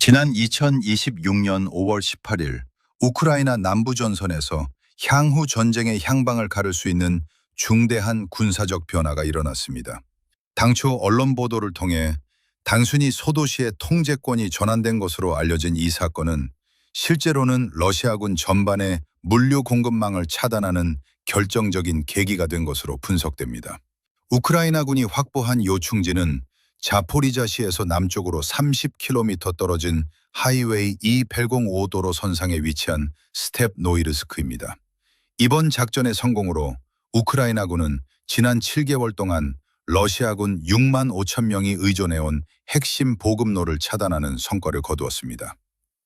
지난 2026년 5월 18일 우크라이나 남부전선에서 향후 전쟁의 향방을 가를 수 있는 중대한 군사적 변화가 일어났습니다. 당초 언론 보도를 통해 단순히 소도시의 통제권이 전환된 것으로 알려진 이 사건은 실제로는 러시아군 전반의 물류 공급망을 차단하는 결정적인 계기가 된 것으로 분석됩니다. 우크라이나군이 확보한 요충지는 자포리자시에서 남쪽으로 30km 떨어진 하이웨이 E805도로 선상에 위치한 스텝노이르스크입니다. 이번 작전의 성공으로 우크라이나군은 지난 7개월 동안 러시아군 6만 5천 명이 의존해온 핵심 보급로를 차단하는 성과를 거두었습니다.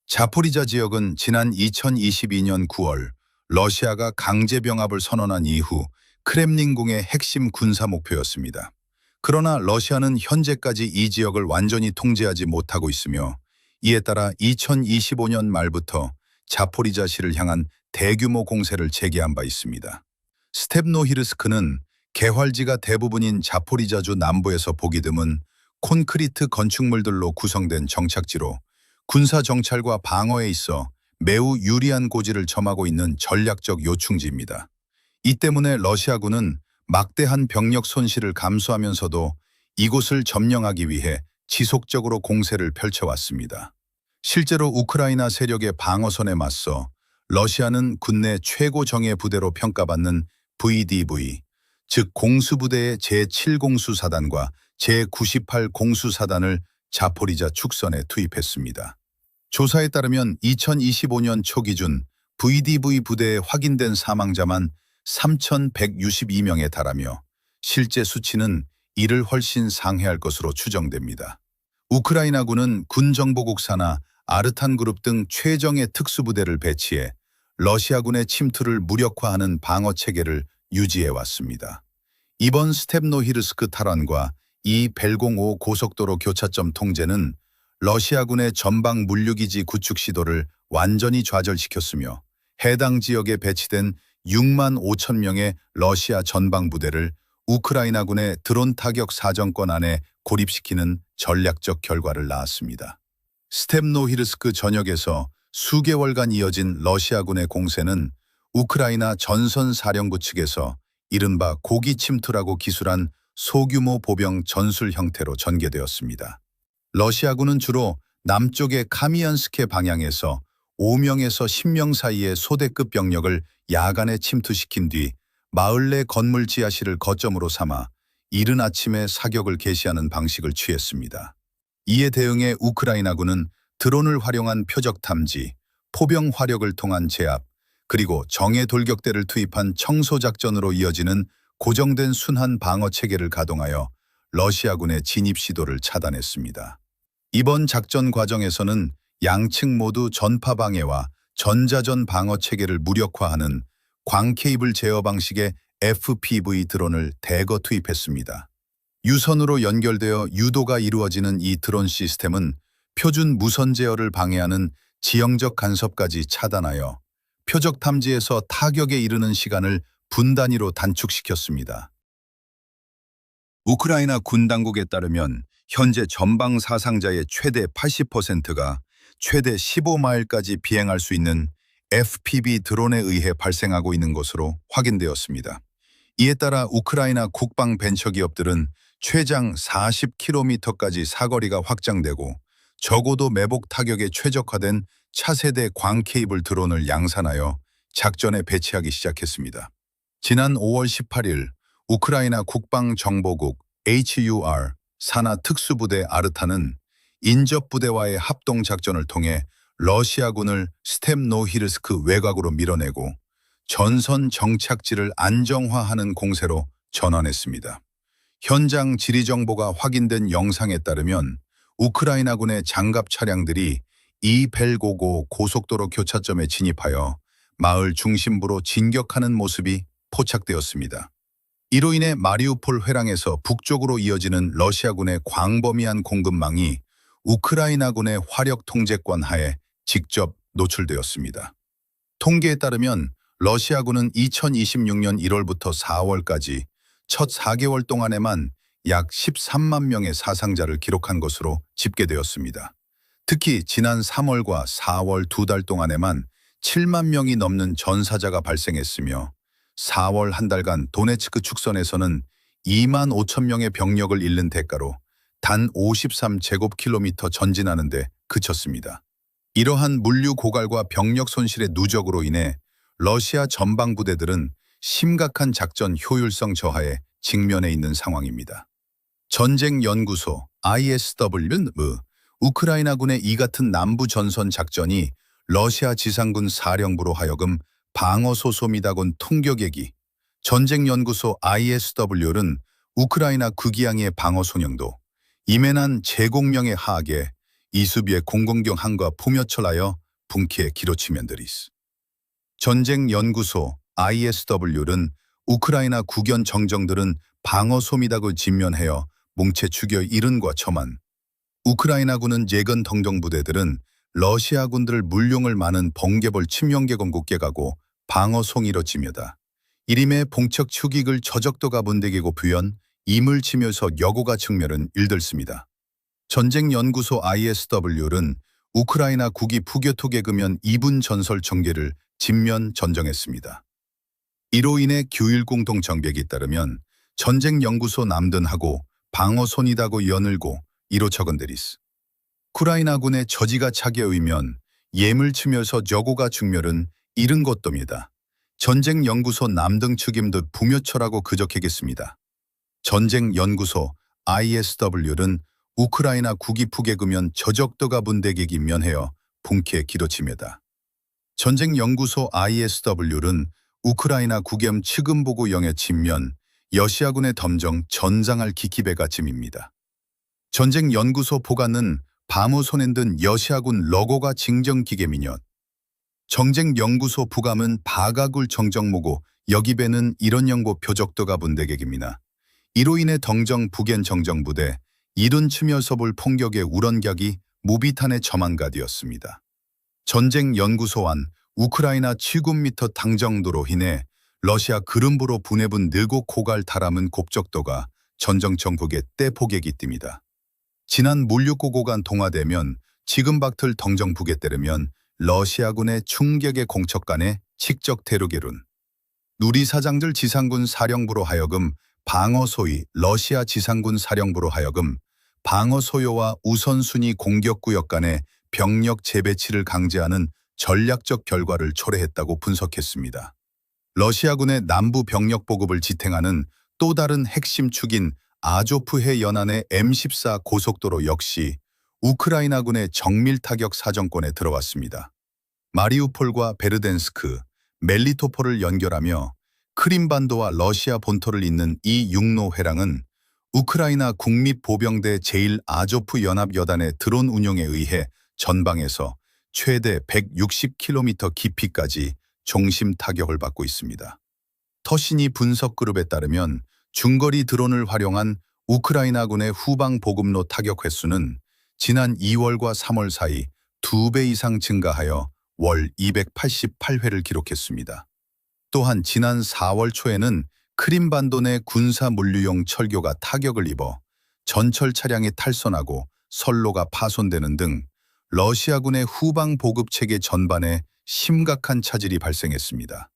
자포리자 지역은 지난 2022년 9월 러시아가 강제 병합을 선언한 이후 크렘린궁의 핵심 군사 목표였습니다. 그러나 러시아는 현재까지 이 지역을 완전히 통제하지 못하고 있으며 이에 따라 2025년 말부터 자포리자시를 향한 대규모 공세를 재개한 바 있습니다. 스텝노히르스크는 개활지가 대부분인 자포리자주 남부에서 보기 드문 콘크리트 건축물들로 구성된 정착지로 군사 정찰과 방어에 있어 매우 유리한 고지를 점하고 있는 전략적 요충지입니다. 이 때문에 러시아군은 막대한 병력 손실을 감수하면서도 이곳을 점령하기 위해 지속적으로 공세를 펼쳐왔습니다. 실제로 우크라이나 세력의 방어선에 맞서 러시아는 국내 최고 정예 부대로 평가받는 VDV, 즉 공수부대의 제7공수사단과 제98공수사단을 자포리자 축선에 투입했습니다. 조사에 따르면 2025년 초 기준 VDV 부대에 확인된 사망자만 3,162명에 달하며 실제 수치는 이를 훨씬 상회할 것으로 추정됩니다. 우크라이나군은 군정보국 산하 아르탄그룹 등 최정예 특수부대를 배치해 러시아군의 침투를 무력화하는 방어체계를 유지해왔습니다. 이번 스텝노히르스크 탈환과 이 벨공호 고속도로 교차점 통제는 러시아군의 전방 물류기지 구축 시도를 완전히 좌절시켰으며 해당 지역에 배치된 6만 5천 명의 러시아 전방 부대를 우크라이나군의 드론 타격 사정권 안에 고립시키는 전략적 결과를 낳았습니다. 스텝노히르스크 전역에서 수개월간 이어진 러시아군의 공세는 우크라이나 전선사령부 측에서 이른바 고기 침투라고 기술한 소규모 보병 전술 형태로 전개되었습니다. 러시아군은 주로 남쪽의 카미안스케 방향에서 5명에서 10명 사이의 소대급 병력을 야간에 침투시킨 뒤 마을 내 건물 지하실을 거점으로 삼아 이른 아침에 사격을 개시하는 방식을 취했습니다. 이에 대응해 우크라이나군은 드론을 활용한 표적 탐지, 포병 화력을 통한 제압, 그리고 정예 돌격대를 투입한 청소 작전으로 이어지는 고정된 순환 방어 체계를 가동하여 러시아군의 진입 시도를 차단했습니다. 이번 작전 과정에서는 양측 모두 전파 방해와 전자전 방어 체계를 무력화하는 광케이블 제어 방식의 FPV 드론을 대거 투입했습니다. 유선으로 연결되어 유도가 이루어지는 이 드론 시스템은 표준 무선 제어를 방해하는 지형적 간섭까지 차단하여 표적 탐지에서 타격에 이르는 시간을 분 단위로 단축시켰습니다. 우크라이나 군 당국에 따르면 현재 전방 사상자의 최대 80%가 최대 15마일까지 비행할 수 있는 FPV 드론에 의해 발생하고 있는 것으로 확인되었습니다. 이에 따라 우크라이나 국방 벤처기업들은 최장 40km까지 사거리가 확장되고 적어도 매복 타격에 최적화된 차세대 광케이블 드론을 양산하여 작전에 배치하기 시작했습니다. 지난 5월 18일 우크라이나 국방정보국 HUR 산하 특수부대 아르타는 인접부대와의 합동작전을 통해 러시아군을 스텝노히르스크 외곽으로 밀어내고 전선 정착지를 안정화하는 공세로 전환했습니다. 현장 지리정보가 확인된 영상에 따르면 우크라이나군의 장갑 차량들이 E805 고속도로 교차점에 진입하여 마을 중심부로 진격하는 모습이 포착되었습니다. 이로 인해 마리우폴 회랑에서 북쪽으로 이어지는 러시아군의 광범위한 공급망이 우크라이나군의 화력 통제권 하에 직접 노출되었습니다. 통계에 따르면 러시아군은 2026년 1월부터 4월까지 첫 4개월 동안에만 약 13만 명의 사상자를 기록한 것으로 집계되었습니다. 특히 지난 3월과 4월 2달 동안에만 7만 명이 넘는 전사자가 발생했으며 4월 한 달간 도네츠크 축선에서는 2만 5천 명의 병력을 잃는 대가로 단 53제곱킬로미터 전진하는 데 그쳤습니다. 이러한 물류 고갈과 병력 손실의 누적으로 인해 러시아 전방 부대들은 심각한 작전 효율성 저하에 직면해 있는 상황입니다. 전쟁연구소 ISW는 우크라이나군의 이 같은 남부 전선 작전이 러시아 지상군 사령부로 하여금 방어소소미다곤 통격액이 전쟁연구소 ISW는 우크라이나 구기항의 방어소령도 이메난 제공명의 하악에 이수비의 공공경 항과 포며철하여 분키에 기로치면들이스. 전쟁연구소 ISW는 우크라이나 국연 정정들은 방어소미다고 진면하여 몽체 죽여 이른과 처만 우크라이나군은 예건 덩정부대들은 러시아군들 물용을 많은 번개벌 침용계건 국계가고 방어송이로 지며다. 이림의 봉척 축익을 저적도가 분대기고 부연 임을 치면서 여고가 측면은 일들습니다. 전쟁연구소 ISW는 우크라이나 국이 푸교토 개그면 2분 전설 전개를 진면 전정했습니다. 이로 인해 규일공동 정백이 따르면 전쟁연구소 남든하고 방어손이다고 연을고 이로 적은데리스. 우크라이나군의 저지가 차게의면 예물 치면서 저고가 중멸은 이른 것도입니다. 전쟁연구소 남등 축임듯 부묘철하고 그적하겠습니다. 전쟁연구소 ISW는 우크라이나 국이 푸개그면 저적도가 분대객이 면하여 분키에 기로치며다. 전쟁연구소 ISW는 우크라이나 국염 측음보고 영의 진면 러시아군의 덤정 전장할 기키배가쯤입니다. 전쟁연구소 보관은 바무손엔든 러시아군 러고가 징정기계미년 정쟁연구소 부감은 바가굴 정정모고 여기배는 이런 영보 표적도가 분대객입니다. 이로 인해 덩정 북엔 정정부대 이른 치며서볼 폭격의 우런격이 무비탄의 저만가되었습니다. 전쟁연구소 안 우크라이나 7군미터 당정도로 인해 러시아 그름부로 분해분 늘고 고갈 다람은 곱적도가 전정 정국의 떼포객이 띱니다. 지난 물류고고간 동화되면 지금 박틀 덩정북에 따르면 러시아군의 충격의 공척간의 직적 대륙계룬 누리사장들 지상군 사령부로 하여금 방어소위 러시아 지상군 사령부로 하여금 방어소요와 우선순위 공격구역 간의 병력 재배치를 강제하는 전략적 결과를 초래했다고 분석했습니다. 러시아군의 남부 병력 보급을 지탱하는 또 다른 핵심 축인 아조프해 연안의 M14 고속도로 역시 우크라이나군의 정밀 타격 사정권에 들어왔습니다. 마리우폴과 베르덴스크, 멜리토폴을 연결하며 크림반도와 러시아 본토를 잇는 이 육로 회랑은 우크라이나 국립보병대 제1아조프 연합여단의 드론 운용에 의해 전방에서 최대 160km 깊이까지 중심 타격을 받고 있습니다. 터시니 분석그룹에 따르면 중거리 드론을 활용한 우크라이나군의 후방 보급로 타격 횟수는 지난 2월과 3월 사이 2배 이상 증가하여 월 288회를 기록했습니다. 또한 지난 4월 초에는 크림반도 내 군사 물류용 철교가 타격을 입어 전철 차량이 탈선하고 선로가 파손되는 등 러시아군의 후방 보급 체계 전반에 심각한 차질이 발생했습니다.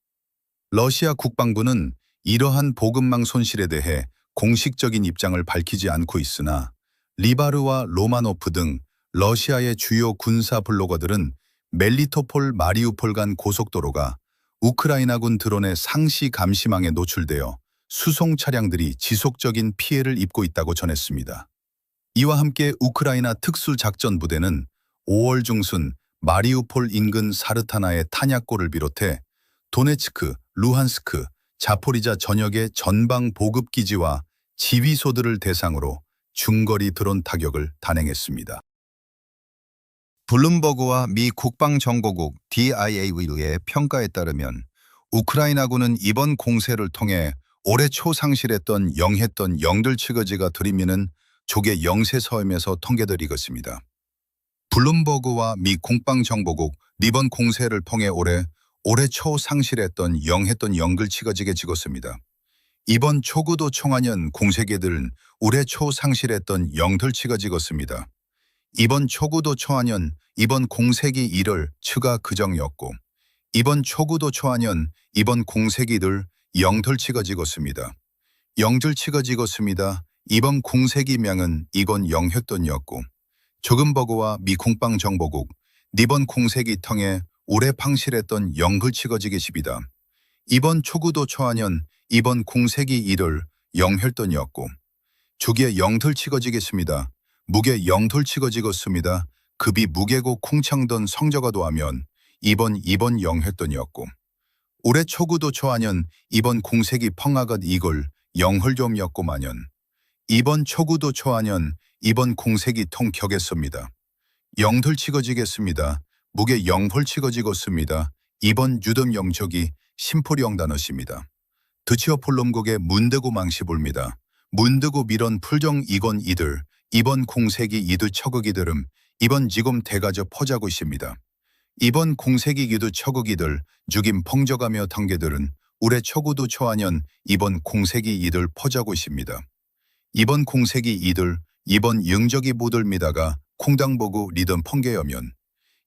러시아 국방부는 이러한 보급망 손실에 대해 공식적인 입장을 밝히지 않고 있으나 리바르와 로마노프 등 러시아의 주요 군사 블로거들은 멜리토폴 마리우폴 간 고속도로가 우크라이나군 드론의 상시 감시망에 노출되어 수송 차량들이 지속적인 피해를 입고 있다고 전했습니다. 이와 함께 우크라이나 특수작전부대는 5월 중순 마리우폴 인근 사르타나의 탄약고를 비롯해 도네츠크, 루한스크, 자포리자 전역의 전방 보급기지와 지휘소들을 대상으로 중거리 드론 타격을 단행했습니다. 블룸버그와 미 국방정보국 DIA의 평가에 따르면 우크라이나군은 이번 공세를 통해 올해 초 상실했던 영했던 영들 치거지가 들이미는 조개 영세서임에서 통계들이겠습니다. 블룸버그와 미 국방정보국 이번 공세를 통해 올해 초 상실했던 영했던 영글 치거지게 찍었습니다. 이번 초구도 총하년 공세계들은 올해 초 상실했던 영들 치거지겠습니다. 이번 초구도 초안현 이번 공세기 1월 추가 그정이었고 이번 초구도 초안현 이번 공세기들 영털치가 찍었습니다. 영들치가 찍었습니다. 이번 공세기 명은 이건 영했돈이었고 조금 버거와 미콩빵 정보국 니번 공세기 텅에 오래 팡실했던 영글치가 지게십이다. 이번 초구도 초안현 이번 공세기 1월 영혈돈이었고 주기에 영털 치거지겠습니다. 무게 영털 치거지겠습니다. 급이 무게고 쿵창던 성저가도 하면 이번 영혈돈이었고 올해 초구도 초안현 이번 공세기 펑아갓 이걸 영혈좀이었고 마년 이번 초구도 초안현 이번 공세기 통 격했습니다. 영털 치거지겠습니다. 무게 영펄 치거지겠습니다. 이번 유덤 영적이 심포령 단어십니다. 드치어 폴롬국의 문드고 망시볼니다. 문드고 미런 풀정 이건 이들 이번 공세기 이두 처극이들음 이번 지금 대가저 퍼자고십니다. 이번 공세기 기두 처극이들 죽임 펑져가며 탕계들은 올해 초구도 초안현 이번 공세기 이들 퍼자고십니다. 이번 공세기 이들 이번 영적이 보들미다가 콩당보고 리던 펑계여면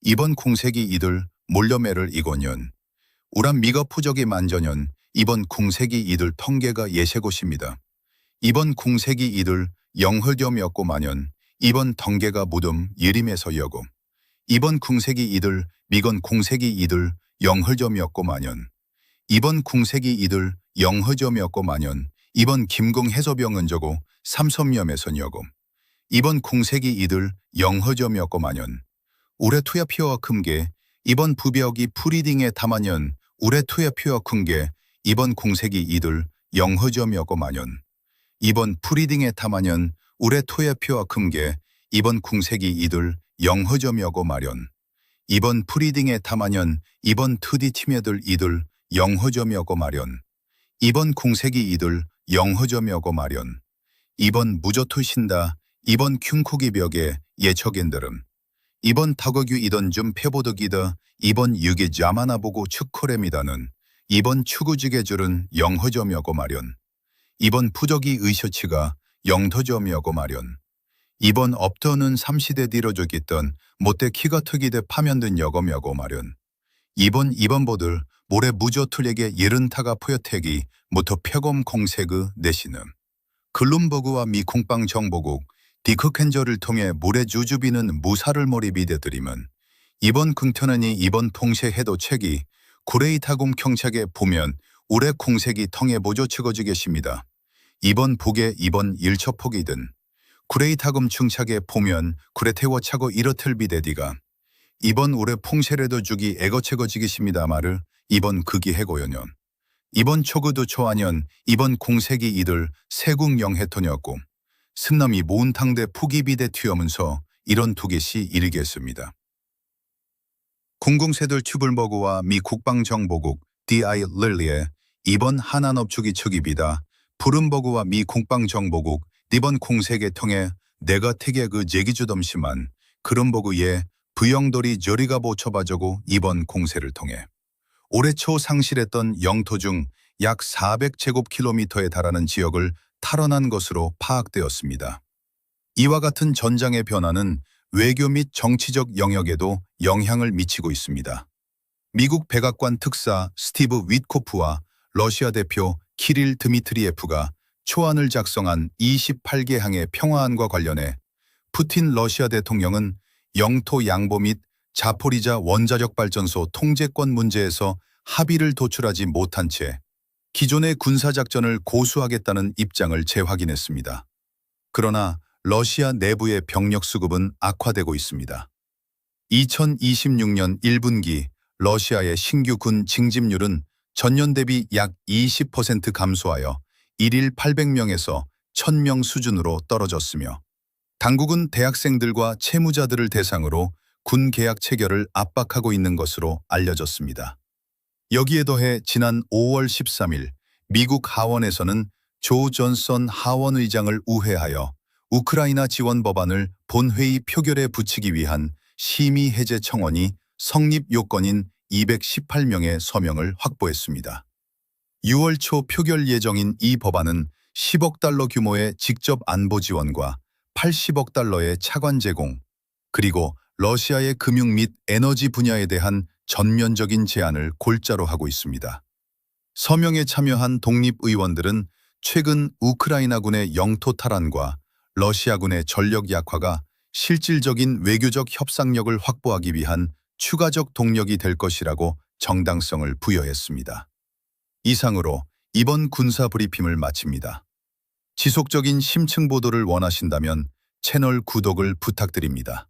이번 공세기 이들 몰려매를 이곤년 우란 미거 푸적이 만전년 이번 궁세기 이들 텅계가 예세곳입니다. 이번 궁세기 이들 영헐겸이었고 마년 이번 덩계가 무덤 예림에서 여고 이번 궁세기 이들 미건 궁세기 이들 영헐점이었고 마년 이번 궁세기 이들 영허점이었고 마년 이번 김공 해서병은 저고 삼섬염에선 여고 이번 궁세기 이들 영허점이었고 마년 올해 투야 피어와 큰게 이번 부벽이 프리딩에 담아년 올해 투야 피어와 큰게 이번 공세기 이들 영허점이었고 마년 이번 프리딩에 담아년 올해 토야 피어와 큰게 이번 궁세기 이들 영허점이었고 마련 이번 프리딩에 담아년 이번 투디 팀애들 이들 영허점이었고 마련 이번 공세기 이들 영허점이었고 마련 이번 무저투신다 이번 큉쿠기 벽에 예척인들음 이번 타거규 이던 좀 패보득이다 이번 유기 자마나 보고 축코레미다는 이번 추구지게 줄은 영허점이었고 마련 이번 푸적이 의셔치가 영터점이었고 마련 이번 업터는 삼시대 뒤로죽있던 못대 키가 특이대 파면든 여검이었고 마련 이번 보들 모래 무저툴에게 예른타가 포여택이 무터 펴검 공세그 내시는 글룸버그와 미콩빵 정보국 디크캔저를 통해 모래 주주비는 무사를 몰입이되드림은 이번 긍터는이 이번 통세 해도 책이 구레이타금 경착에 보면 올해 공색이 텅에 모조 치거지 계십니다. 이번 복에 이번 일처폭이든 구레이타금 충착에 보면 구레태워 차고 이렇틀 비대디가 이번 올해 풍세래도 주기 애거채거지 계십니다. 말을 이번 극이 해고연년 이번 초그도 초안년 이번 공색이 이들 세국 영해토녀고 승남이 모은탕대 포기비대 튀어면서 이런 두 개시 이르겠습니다. 공공세들 튜블버그와 미 국방정보국 D.I. 릴리의 이번 한안업축이 측입이다. 푸른버그와 미 국방정보국 이번 공세계 통해 내가 태계 그 제기주덤심한 그런버그의 부영돌이 저리가 보쳐봐저고 이번 공세를 통해 올해 초 상실했던 영토 중 약 400제곱킬로미터에 달하는 지역을 탈환한 것으로 파악되었습니다. 이와 같은 전장의 변화는 외교 및 정치적 영역에도 영향을 미치고 있습니다. 미국 백악관 특사 스티브 윗코프와 러시아 대표 키릴 드미트리예프가 초안을 작성한 28개 항의 평화안과 관련해 푸틴 러시아 대통령은 영토 양보 및 자포리자 원자력 발전소 통제권 문제에서 합의를 도출하지 못한 채 기존의 군사작전을 고수하겠다는 입장을 재확인했습니다. 그러나 러시아 내부의 병력 수급은 악화되고 있습니다. 2026년 1분기 러시아의 신규 군 징집률은 전년 대비 약 20% 감소하여 1일 800명에서 1000명 수준으로 떨어졌으며 당국은 대학생들과 채무자들을 대상으로 군 계약 체결을 압박하고 있는 것으로 알려졌습니다. 여기에 더해 지난 5월 13일 미국 하원에서는 조 존선 하원 의장을 우회하여 우크라이나 지원 법안을 본회의 표결에 붙이기 위한 심의 해제 청원이 성립 요건인 218명의 서명을 확보했습니다. 6월 초 표결 예정인 이 법안은 10억 달러 규모의 직접 안보 지원과 80억 달러의 차관 제공, 그리고 러시아의 금융 및 에너지 분야에 대한 전면적인 제한을 골자로 하고 있습니다. 서명에 참여한 독립의원들은 최근 우크라이나군의 영토 탈환과 러시아군의 전력 약화가 실질적인 외교적 협상력을 확보하기 위한 추가적 동력이 될 것이라고 정당성을 부여했습니다. 이상으로 이번 군사 브리핑을 마칩니다. 지속적인 심층 보도를 원하신다면 채널 구독을 부탁드립니다.